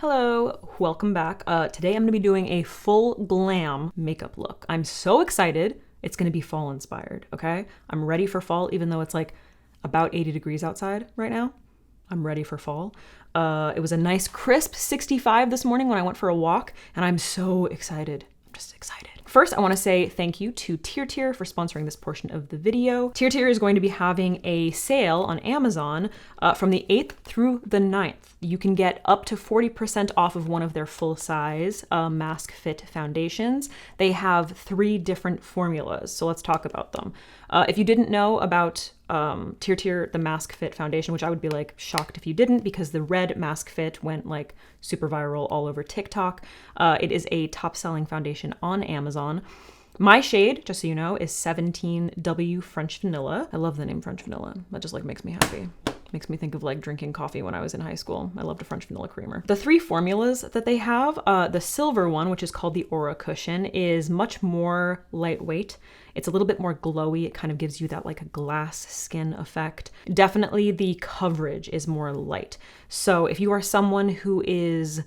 Hello, welcome back. Today I'm going to be doing a full glam makeup look. I'm so excited. It's going to be fall inspired, okay? I'm ready for fall, even though it's like about 80 degrees outside right now. I'm ready for fall. It was a nice crisp 65 this morning when I went for a walk, and I'm so excited. I'm just excited. First, I want to say thank you to Tier for sponsoring this portion of the video. Tier is going to be having a sale on Amazon from the 8th through the 9th. You can get up to 40% off of one of their full-size mask fit foundations. They have 3 different formulas, so let's talk about them. If you didn't know about Tier, the mask fit foundation, which I would be like shocked if you didn't, because the red mask fit went like super viral all over TikTok. It is a top-selling foundation on Amazon. My shade, just so you know, is 17W French Vanilla. I love the name French Vanilla. That just like makes me happy. Makes me think of like drinking coffee when I was in high school. I loved a French vanilla creamer. The 3 formulas that they have, the silver one, which is called the Aura Cushion, is much more lightweight. It's a little bit more glowy. It kind of gives you that like a glass skin effect. Definitely the coverage is more light. So if you are someone who is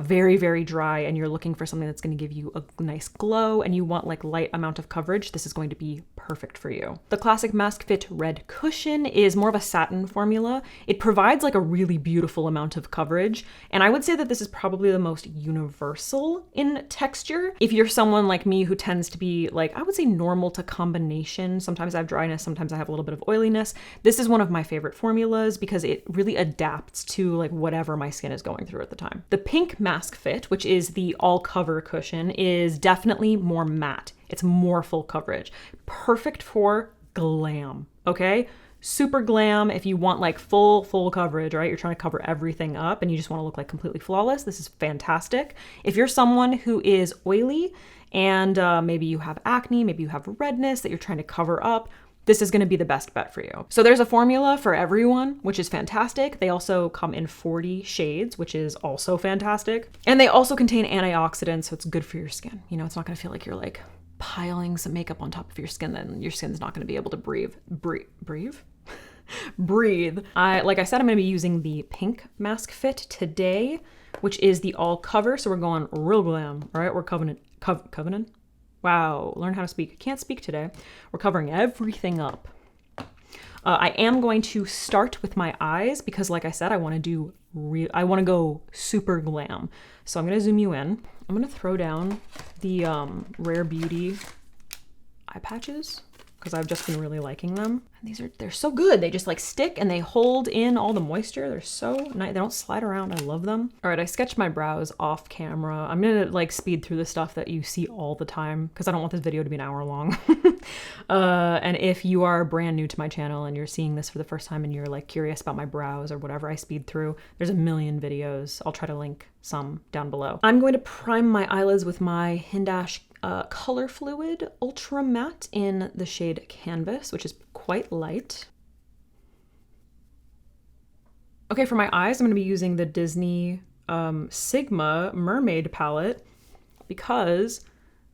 very, very dry and you're looking for something that's going to give you a nice glow and you want like light amount of coverage, this is going to be perfect for you. The classic Mask Fit Red Cushion is more of a satin formula. It provides like a really beautiful amount of coverage, and I would say that this is probably the most universal in texture. If you're someone like me who tends to be like, I would say normal to combination, sometimes I have dryness, sometimes I have a little bit of oiliness, this is one of my favorite formulas because it really adapts to like whatever my skin is going through at the time. The pink mask fit, which is the all cover cushion, is definitely more matte. It's more full coverage. Perfect for glam, okay? Super glam if you want like full coverage, right? You're trying to cover everything up and you just want to look like completely flawless. This is fantastic. If you're someone who is oily and maybe you have acne, maybe you have redness that you're trying to cover up, this is going to be the best bet for you. So there's a formula for everyone, which is fantastic. They also come in 40 shades, which is also fantastic. And they also contain antioxidants, so it's good for your skin. You know, it's not going to feel like you're like piling some makeup on top of your skin, then your skin's not going to be able to breathe. Like I said, I'm going to be using the pink mask fit today, which is the all cover. So we're going real glam, all right? We're covenant. Wow, learn how to speak. Can't speak today. We're covering everything up. I am going to start with my eyes because, like I said, I want to go super glam. So I'm going to zoom you in. I'm going to throw down the Rare Beauty eye patches because I've just been really liking them. And they're so good. They just like stick and they hold in all the moisture. They're so nice. They don't slide around. I love them. All right, I sketched my brows off camera. I'm gonna like speed through the stuff that you see all the time because I don't want this video to be an hour long. And if you are brand new to my channel and you're seeing this for the first time and you're like curious about my brows or whatever I speed through, there's a million videos. I'll try to link some down below. I'm going to prime my eyelids with my Hindash Color Fluid Ultra Matte in the shade Canvas, which is quite light. Okay, for my eyes, I'm going to be using the Disney Sigma Mermaid palette because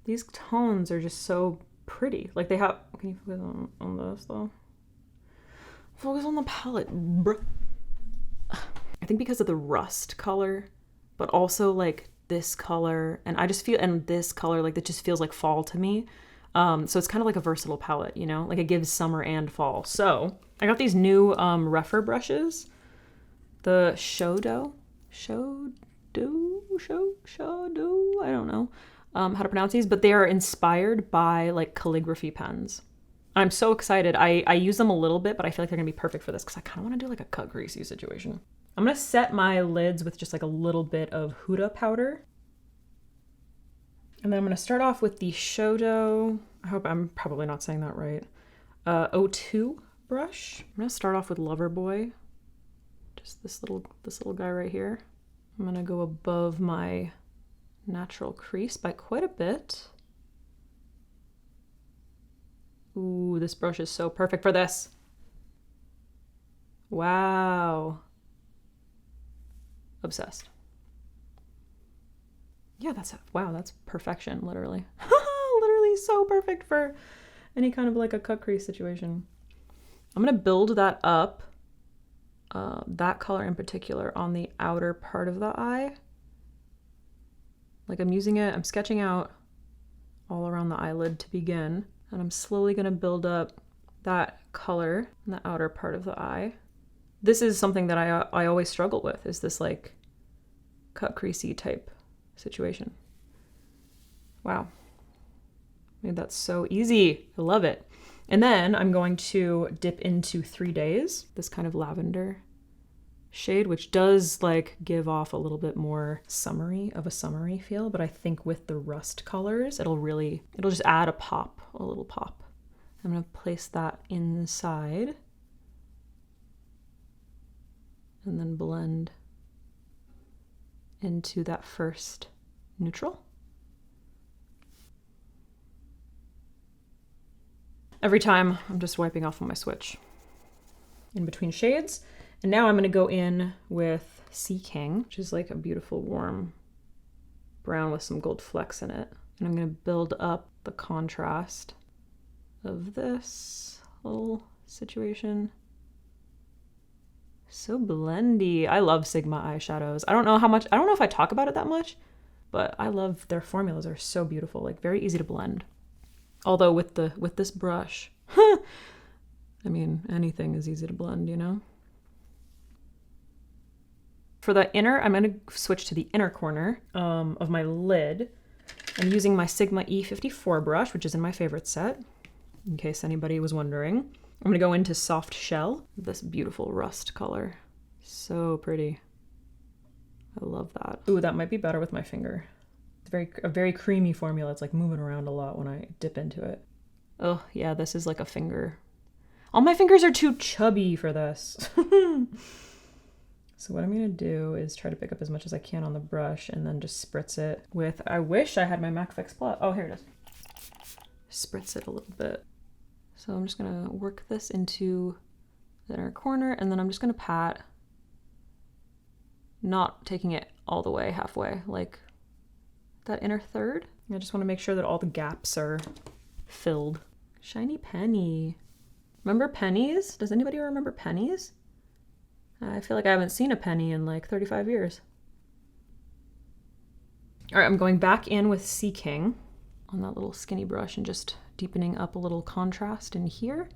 these tones are just so pretty. Like they have, can you focus on this though? Focus on the palette, bruh. I think because of the rust color, but also like this color, and I just feel, and this color, like that just feels like fall to me. So it's kind of like a versatile palette, you know, like it gives summer and fall. So I got these new Refer brushes, the Shodo, I don't know how to pronounce these, but they are inspired by like calligraphy pens. I'm so excited. I use them a little bit, but I feel like they're gonna be perfect for this because I kind of want to do like a cut greasy situation. I'm gonna set my lids with just like a little bit of Huda powder. And then I'm gonna start off with the Shodo, I hope I'm probably not saying that right, O2 brush. I'm gonna start off with Loverboy, just this little guy right here. I'm gonna go above my natural crease by quite a bit. Ooh, this brush is so perfect for this. Wow. Obsessed. Yeah, wow, that's perfection, literally. Literally so perfect for any kind of like a cut crease situation. I'm gonna build that up that color in particular on the outer part of the eye. Like I'm using it, I'm sketching out all around the eyelid to begin, and I'm slowly gonna build up that color in the outer part of the eye. This is something that I always struggle with, is this like cut creasy type situation. Wow, made that so easy. I love it. And then I'm going to dip into 3 Days, this kind of lavender shade, which does like give off a little bit more summery feel, but I think with the rust colors, it'll just add a little pop. I'm gonna place that inside and then blend into that first neutral. Every time I'm just wiping off on my switch in between shades. And now I'm gonna go in with Sea King, which is like a beautiful warm brown with some gold flecks in it. And I'm gonna build up the contrast of this little situation. So blendy. I love Sigma eyeshadows. I don't know if I talk about it that much, but I love their formulas. Are so beautiful, like very easy to blend. Although with this brush, I mean, anything is easy to blend, you know? For the inner, I'm gonna switch to the inner corner of my lid. I'm using my Sigma E54 brush, which is in my favorite set, in case anybody was wondering. I'm gonna go into Soft Shell, this beautiful rust color. So pretty. I love that. Ooh, that might be better with my finger. It's a very creamy formula. It's like moving around a lot when I dip into it. Oh yeah, this is like a finger. All my fingers are too chubby for this. So what I'm gonna do is try to pick up as much as I can on the brush and then just spritz it with, I wish I had my MAC Fix Plus. Oh, here it is. Spritz it a little bit. So I'm just gonna work this into the inner corner, and then I'm just gonna pat, not taking it all the way, halfway, like that inner third. I just wanna make sure that all the gaps are filled. Shiny penny. Remember pennies? Does anybody remember pennies? I feel like I haven't seen a penny in like 35 years. All right, I'm going back in with Sea King on that little skinny brush and just deepening up a little contrast in here.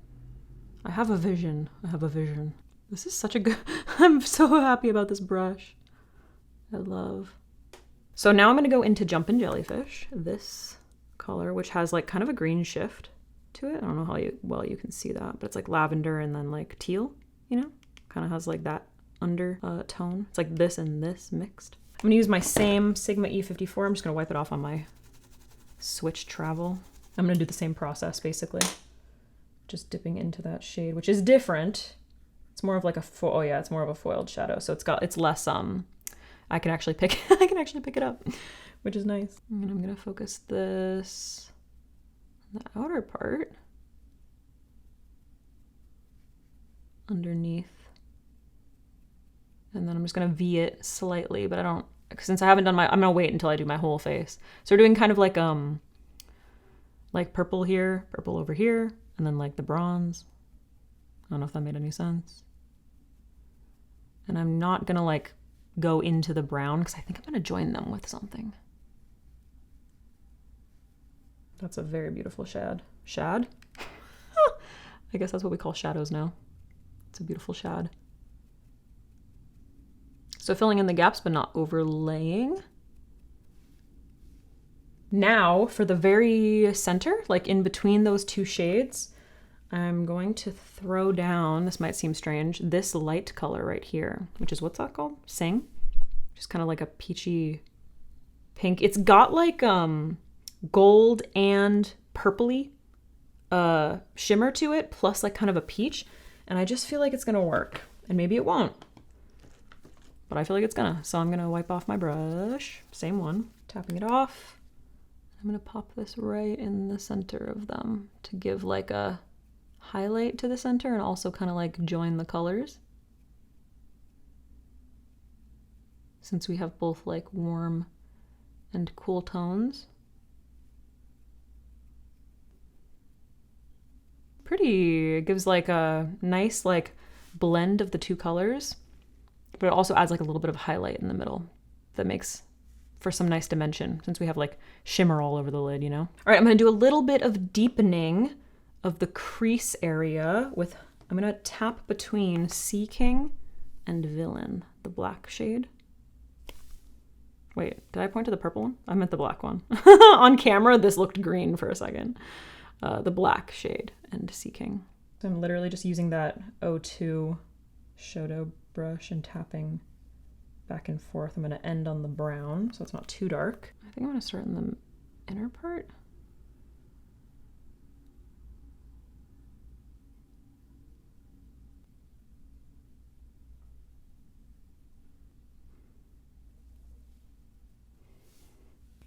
I have a vision. This is such a good, I'm so happy about this brush. I love. So now I'm gonna go into Jumpin' Jellyfish, this color, which has like kind of a green shift to it. I don't know how well you can see that, but it's like lavender and then like teal, you know? Kind of has like that under tone. It's like this and this mixed. I'm gonna use my same Sigma E54. I'm just gonna wipe it off on my switch travel. I'm gonna do the same process basically. Just dipping into that shade, which is different. It's more of like it's more of a foiled shadow. So it's less, I can actually pick it up, which is nice. And I'm gonna focus this on the outer part underneath. And then I'm just gonna V it slightly, but since I haven't done I'm gonna wait until I do my whole face. So we're doing kind of like purple here, purple over here, and then like the bronze. I don't know if that made any sense. And I'm not gonna like go into the brown because I think I'm gonna join them with something. That's a very beautiful shad. Shad? I guess that's what we call shadows now. It's a beautiful shad. So filling in the gaps, but not overlaying. Now for the very center, like in between those two shades, I'm going to throw down, this might seem strange, this light color right here, which is, what's that called? Sing? Just kind of like a peachy pink. It's got like gold and purpley shimmer to it, plus like kind of a peach. And I just feel like it's gonna work. And maybe it won't, but I feel like it's gonna. So I'm gonna wipe off my brush, same one, tapping it off. I'm gonna pop this right in the center of them to give like a highlight to the center and also kind of like join the colors. Since we have both like warm and cool tones. Pretty, it gives like a nice like blend of the two colors, but it also adds like a little bit of highlight in the middle that makes for some nice dimension since we have like shimmer all over the lid, you know? All right, I'm gonna do a little bit of deepening of the crease area with, I'm gonna tap between Sea King and Villain, the black shade. Wait, did I point to the purple one? I meant the black one. On camera, this looked green for a second. The black shade and Sea King. So I'm literally just using that O2 Shoto brush and tapping back and forth. I'm gonna end on the brown so it's not too dark. I think I'm gonna start in the inner part.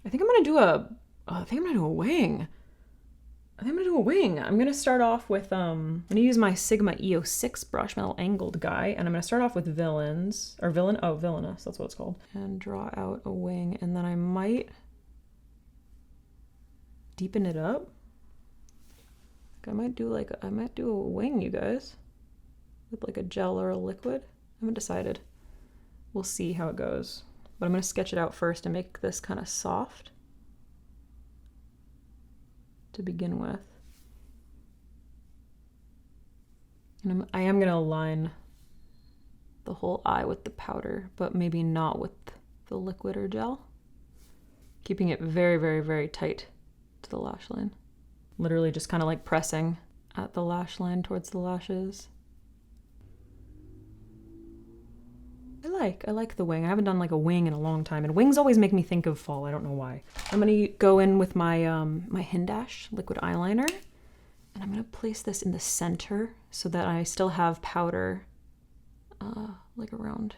I think I'm gonna do a wing. I'm gonna start off with, I'm gonna use my Sigma EO6 brush, my little angled guy, and I'm gonna start off with Villainous, that's what it's called. And draw out a wing, and then I might deepen it up. I might do a wing, you guys, with like a gel or a liquid. I haven't decided. We'll see how it goes. But I'm gonna sketch it out first and make this kind of soft to begin with. And I am gonna align the whole eye with the powder, but maybe not with the liquid or gel. Keeping it very, very, very tight to the lash line. Literally just kind of like pressing at the lash line towards the lashes. I like the wing. I haven't done like a wing in a long time, and wings always make me think of fall. I don't know why. I'm gonna go in with my my Hindash liquid eyeliner, and I'm gonna place this in the center so that I still have powder like around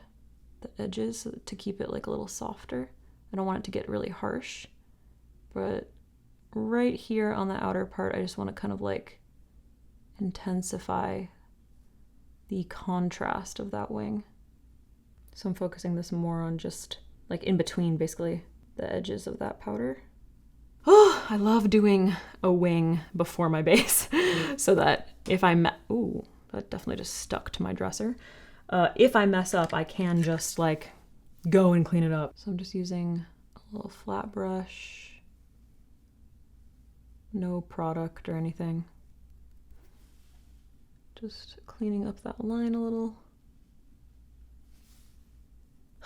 the edges to keep it like a little softer. I don't want it to get really harsh, but right here on the outer part, I just want to kind of like intensify the contrast of that wing. So I'm focusing this more on just like in between basically the edges of that powder. Oh, I love doing a wing before my base so that if ooh, that definitely just stuck to my dresser. If I mess up, I can just like go and clean it up. So I'm just using a little flat brush, no product or anything. Just cleaning up that line a little.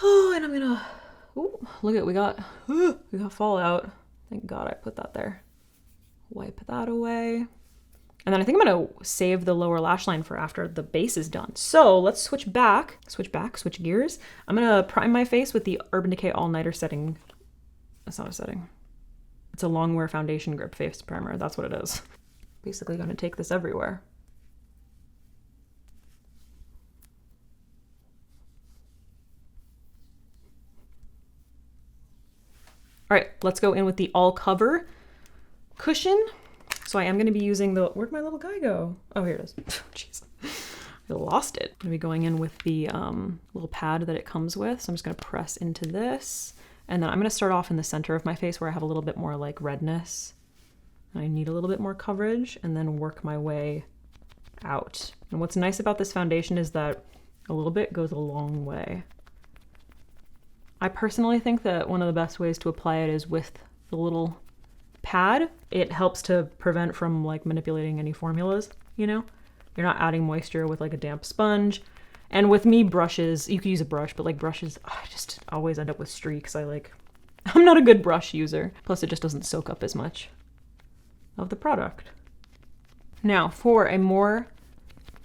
Oh, and I'm gonna, ooh, look at, we got fallout. Thank God I put that there. Wipe that away. And then I think I'm gonna save the lower lash line for after the base is done. So let's switch gears. I'm gonna prime my face with the Urban Decay All Nighter setting. That's not a setting. It's a long wear foundation grip face primer. That's what it is. Basically gonna take this everywhere. All right, let's go in with the All Cover cushion. So I am gonna be using the, where'd my little guy go? Oh, here it is. Jeez, I lost it. I'm gonna be going in with the little pad that it comes with. So I'm just gonna press into this. And then I'm gonna start off in the center of my face where I have a little bit more like redness. And I need a little bit more coverage, and then work my way out. And what's nice about this foundation is that a little bit goes a long way. I personally think that one of the best ways to apply it is with the little pad. It helps to prevent from like manipulating any formulas, you know? You're not adding moisture with like a damp sponge. And with me, brushes, you could use a brush, but like brushes, I just always end up with streaks. I'm not a good brush user. Plus it just doesn't soak up as much of the product. Now for a more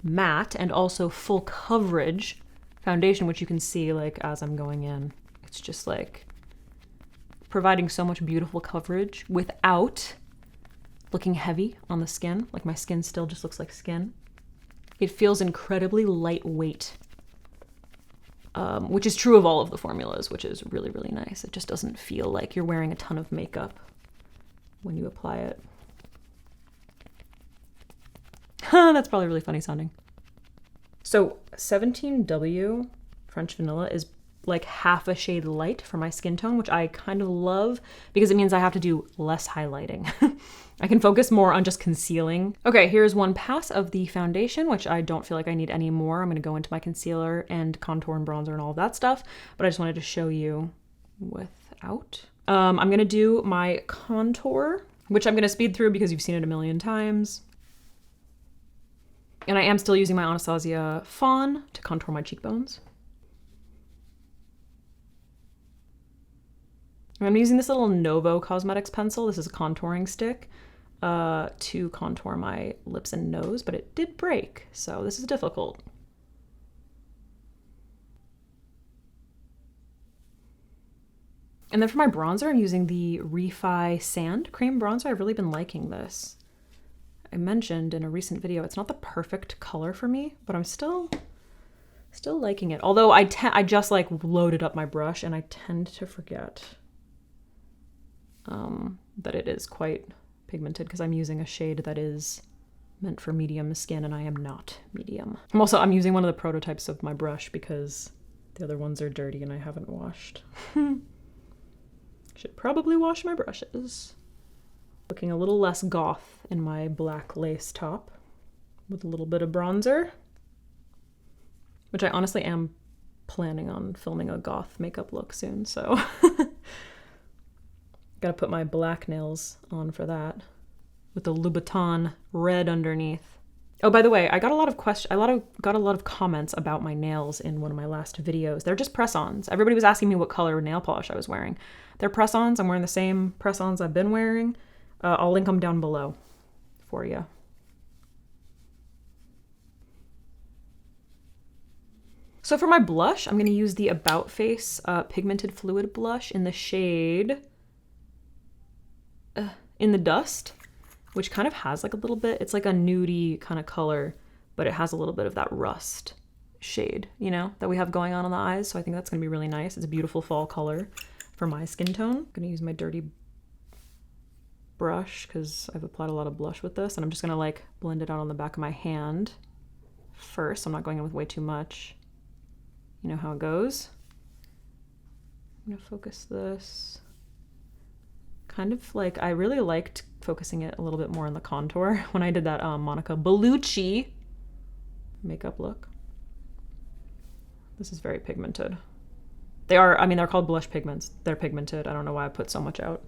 matte and also full coverage foundation, which you can see like as I'm going in, it's just like providing so much beautiful coverage without looking heavy on the skin. Like my skin still just looks like skin. It feels incredibly lightweight, which is true of all of the formulas, which is really, really nice. It just doesn't feel like you're wearing a ton of makeup when you apply it. That's probably really funny sounding. So 17W French Vanilla is like half a shade light for my skin tone, which I kind of love because it means I have to do less highlighting. I can focus more on just concealing. Okay, here's one pass of the foundation, which I don't feel like I need any more. I'm gonna go into my concealer and contour and bronzer and all of that stuff, but I just wanted to show you without. I'm gonna do my contour, which I'm gonna speed through because you've seen it a million times. And I am still using my Anastasia Fawn to contour my cheekbones. I'm using this little Novo Cosmetics pencil. This is a contouring stick to contour my lips and nose, but it did break, so this is difficult. And then for my bronzer, I'm using the Refi Sand Cream Bronzer. I've really been liking this. I mentioned in a recent video, it's not the perfect color for me, but I'm still liking it. Although I just like loaded up my brush and I tend to forget that it is quite pigmented because I'm using a shade that is meant for medium skin and I am not medium. I'm using one of the prototypes of my brush because the other ones are dirty and I haven't washed. Should probably wash my brushes. Looking a little less goth in my black lace top with a little bit of bronzer, which I honestly am planning on filming a goth makeup look soon, so gotta put my black nails on for that with the Louboutin red underneath. Oh, by the way, I got a lot of comments about my nails in one of my last videos. They're just press-ons. Everybody was asking me what color nail polish I was wearing. They're press-ons. I'm wearing the same press-ons I've been wearing. I'll link them down below for you. So for my blush, I'm going to use the About Face Pigmented Fluid Blush in the shade In the Dust, which kind of has like a little bit, it's like a nudie kind of color, but it has a little bit of that rust shade, you know, that we have going on the eyes. So I think that's going to be really nice. It's a beautiful fall color for my skin tone. I'm going to use my dirty brush because I've applied a lot of blush with this, and I'm just going to like blend it out on the back of my hand first. I'm not going in with way too much. You know how it goes. I'm going to focus this. Kind of like, I really liked focusing it a little bit more on the contour when I did that Monica Bellucci makeup look. This is very pigmented. They are, I mean, they're called blush pigments. They're pigmented. I don't know why I put so much out.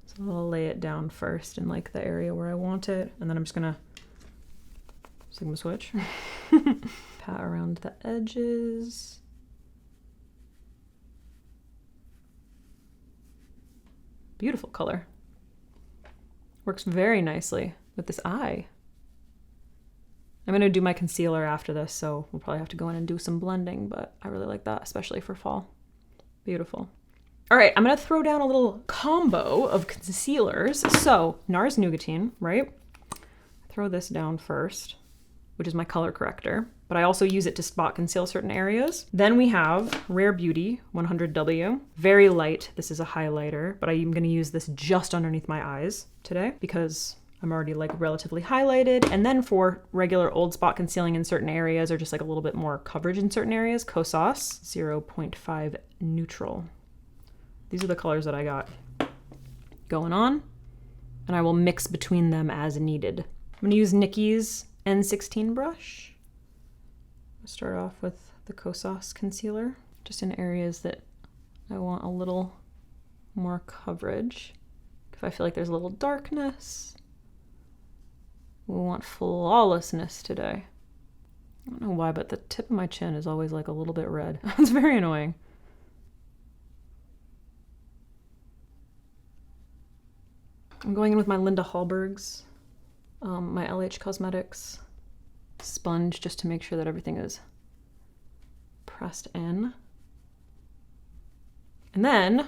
So I'll lay it down first in like the area where I want it. And then I'm just gonna Sigma switch. Pat around the edges. Beautiful color. Works very nicely with this eye. I'm gonna do my concealer after this, so we'll probably have to go in and do some blending, but I really like that, especially for fall. Beautiful. All right, I'm gonna throw down a little combo of concealers. So NARS Nougatine, right? Throw this down first, which is my color corrector, but I also use it to spot conceal certain areas. Then we have Rare Beauty 100W, very light. This is a highlighter, but I'm gonna use this just underneath my eyes today because I'm already like relatively highlighted. And then for regular old spot concealing in certain areas or just like a little bit more coverage in certain areas, Kosas 0.5 Neutral. These are the colors that I got going on, and I will mix between them as needed. I'm gonna use Nikki's N16 brush. I'll start off with the Kosas concealer, just in areas that I want a little more coverage. If I feel like there's a little darkness, we want flawlessness today. I don't know why, but the tip of my chin is always like a little bit red. It's very annoying. I'm going in with my Linda Hallberg's, my LH Cosmetics sponge, just to make sure that everything is pressed in. And then I'm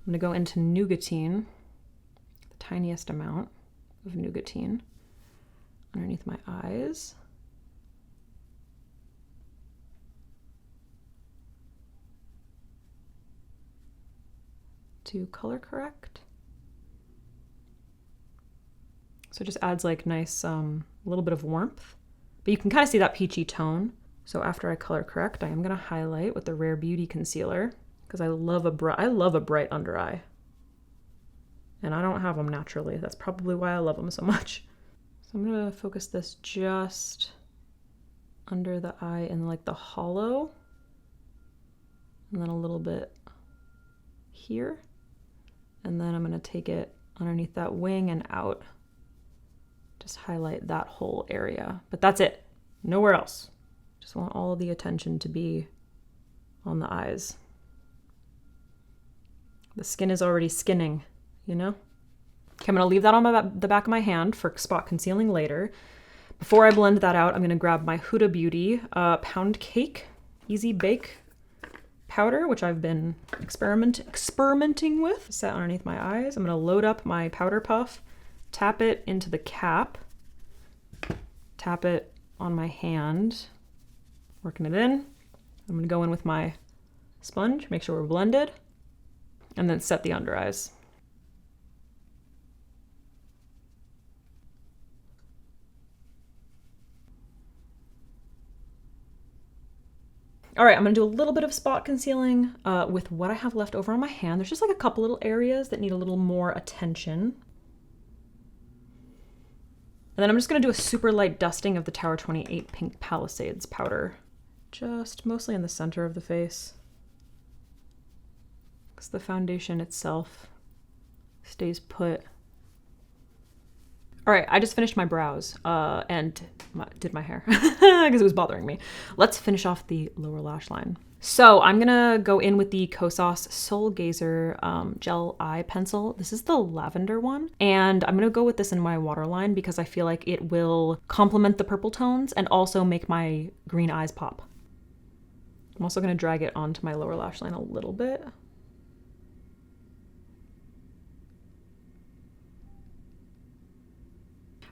gonna go into Nougatine, the tiniest amount of Nougatine underneath my eyes. To color correct. So it just adds like nice, little bit of warmth, but you can kind of see that peachy tone So after I color correct, I am gonna highlight with the Rare Beauty concealer because I love a bright under eye. And I don't have them naturally. That's probably why I love them so much. So I'm gonna focus this just under the eye in like the hollow, and then a little bit here. And then I'm gonna take it underneath that wing and out. Just highlight that whole area, but that's it, nowhere else. Just want all the attention to be on the eyes. The skin is already skinning, you know? Okay, I'm gonna leave that on the back of my hand for spot concealing later. Before I blend that out, I'm gonna grab my Huda Beauty Pound Cake Easy Bake powder, which I've been experimenting with. Set underneath my eyes. I'm gonna load up my powder puff, tap it into the cap, tap it on my hand, working it in. I'm gonna go in with my sponge, make sure we're blended, and then set the under eyes. All right, I'm gonna do a little bit of spot concealing with what I have left over on my hand. There's just like a couple little areas that need a little more attention. And then I'm just gonna do a super light dusting of the Tower 28 Pink Palisades powder, just mostly in the center of the face, because the foundation itself stays put. All right, I just finished my brows and did my hair because it was bothering me. Let's finish off the lower lash line. So I'm gonna go in with the Kosas Soul Gazer gel eye pencil. This is the lavender one. And I'm gonna go with this in my waterline because I feel like it will complement the purple tones and also make my green eyes pop. I'm also gonna drag it onto my lower lash line a little bit.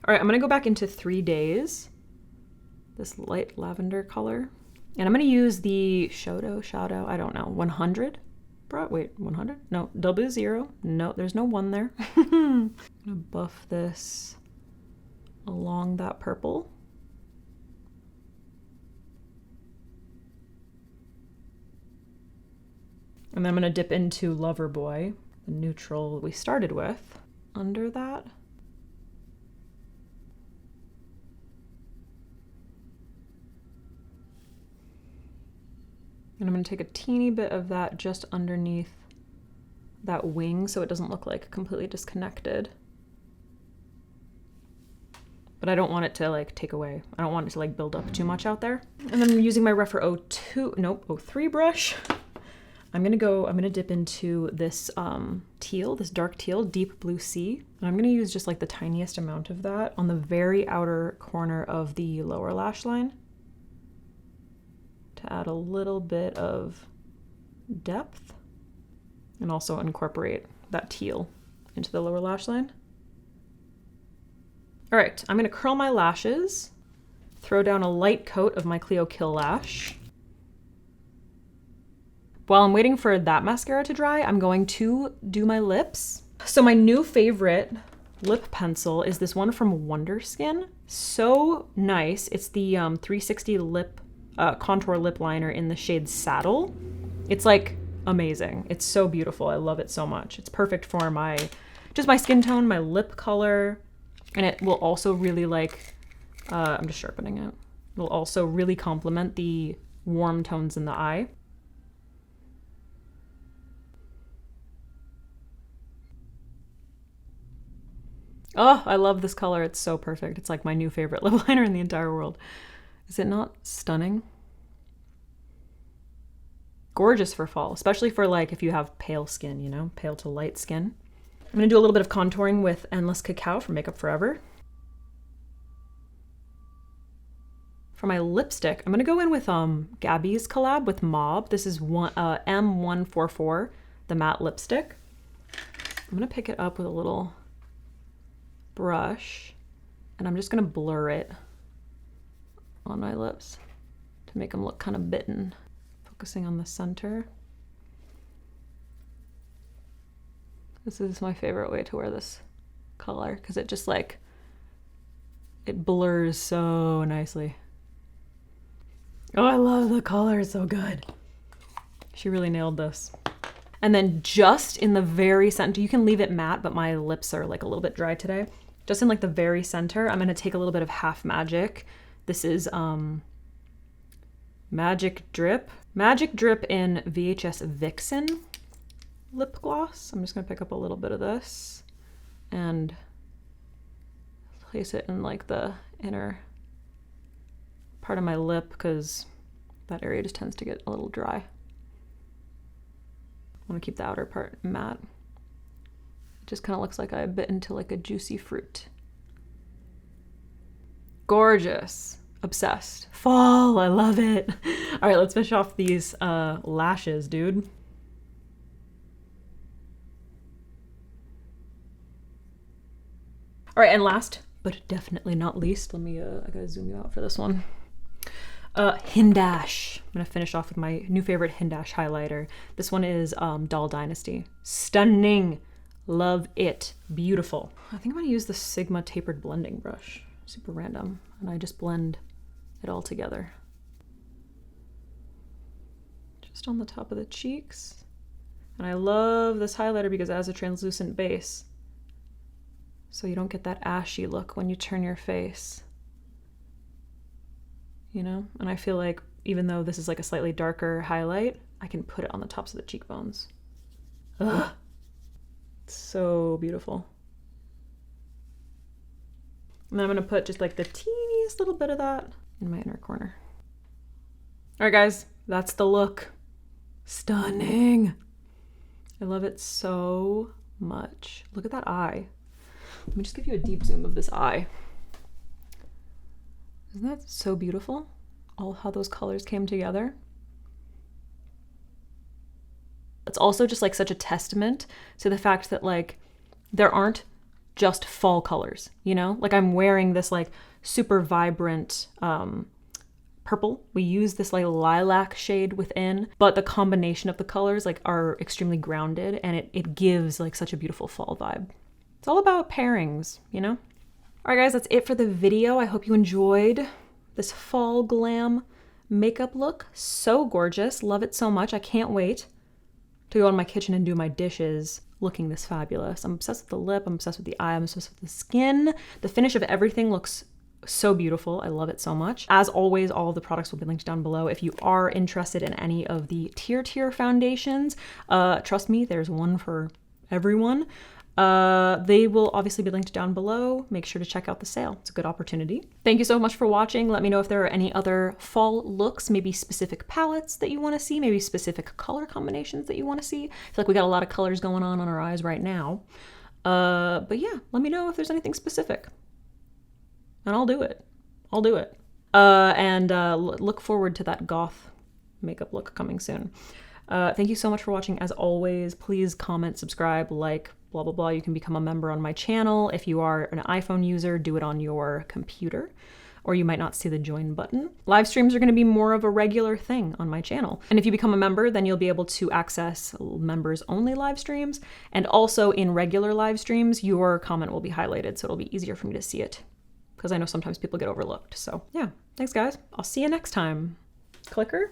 All right, I'm gonna go back into 3 Days, this light lavender color. And I'm gonna use the Shadow, I don't know, 100? Wait, 100? No, 00. No, there's no 1 there. I'm gonna buff this along that purple. And then I'm gonna dip into Loverboy, the neutral we started with, under that. And I'm gonna take a teeny bit of that just underneath that wing so it doesn't look like completely disconnected. But I don't want it to like take away. I don't want it to like build up too much out there. And then using my Rephr 03 brush, I'm gonna dip into this teal, this dark teal, Deep Blue Sea. And I'm gonna use just like the tiniest amount of that on the very outer corner of the lower lash line, to add a little bit of depth and also incorporate that teal into the lower lash line. All right, I'm gonna curl my lashes, throw down a light coat of my Clio Kill Lash. While I'm waiting for that mascara to dry, I'm going to do my lips. So my new favorite lip pencil is this one from Wonder Skin. So nice. It's the 360 lip contour lip liner in the shade Saddle. It's like amazing. It's so beautiful. I love it so much. It's perfect for my skin tone, my lip color, and it will also really like, I'm just sharpening it. It will also really complement the warm tones in the eye. Oh, I love this color. It's so perfect. It's like my new favorite lip liner in the entire world. Is it not stunning? Gorgeous for fall, especially for like if you have pale skin, you know, pale to light skin. I'm gonna do a little bit of contouring with Endless Cacao from Makeup Forever. For my lipstick, I'm gonna go in with Gabby's collab with Mob. This is M144, the matte lipstick. I'm gonna pick it up with a little brush and I'm just gonna blur it on my lips to make them look kind of bitten. Focusing on the center. This is my favorite way to wear this color because it just like, it blurs so nicely. Oh, I love the color, it's so good. She really nailed this. And then just in the very center, you can leave it matte, but my lips are like a little bit dry today. Just in like the very center, I'm gonna take a little bit of Half Magic. This is Magic Drip. Magic Drip in VHS Vixen lip gloss. I'm just gonna pick up a little bit of this and place it in like the inner part of my lip because that area just tends to get a little dry. I want to keep the outer part matte. It just kind of looks like I bit into like a juicy fruit. Gorgeous. Obsessed. Fall, I love it. All right, let's finish off these lashes, dude. All right, and last but definitely not least, let me, I gotta zoom you out for this one. Hindash. I'm gonna finish off with my new favorite Hindash highlighter. This one is Doll Dynasty. Stunning. Love it. Beautiful. I think I'm gonna use the Sigma tapered blending brush. Super random. And I just blend it all together. Just on the top of the cheeks. And I love this highlighter because it has a translucent base. So you don't get that ashy look when you turn your face. You know? And I feel like even though this is like a slightly darker highlight, I can put it on the tops of the cheekbones. Ugh. It's so beautiful. And I'm gonna put just like the teeniest little bit of that in my inner corner. All right, guys, that's the look. Stunning. I love it so much. Look at that eye. Let me just give you a deep zoom of this eye. Isn't that so beautiful? All how those colors came together. It's also just like such a testament to the fact that like there aren't just fall colors, you know? Like I'm wearing this like super vibrant purple. We use this like lilac shade within, but the combination of the colors like are extremely grounded and it gives like such a beautiful fall vibe. It's all about pairings, you know? All right, guys, that's it for the video. I hope you enjoyed this fall glam makeup look. So gorgeous. Love it so much. I can't wait to go in my kitchen and do my dishes looking this fabulous. I'm obsessed with the lip. I'm obsessed with the eye. I'm obsessed with the skin. The finish of everything looks so beautiful. I love it so much. As always, all of the products will be linked down below. If you are interested in any of the tier foundations, trust me, there's one for everyone. They will obviously be linked down below. Make sure to check out the sale. It's a good opportunity. Thank you so much for watching. Let me know if there are any other fall looks, maybe specific palettes that you want to see, maybe specific color combinations that you want to see. I feel like we got a lot of colors going on our eyes right now. But yeah, let me know if there's anything specific. And I'll do it. I'll do it. Look forward to that goth makeup look coming soon. Thank you so much for watching. As always, please comment, subscribe, like, blah, blah, blah. You can become a member on my channel. If you are an iPhone user, do it on your computer, or you might not see the join button. Live streams are going to be more of a regular thing on my channel. And if you become a member, then you'll be able to access members only live streams. And also in regular live streams, your comment will be highlighted. So it'll be easier for me to see it because I know sometimes people get overlooked. So yeah, thanks guys. I'll see you next time. Clicker.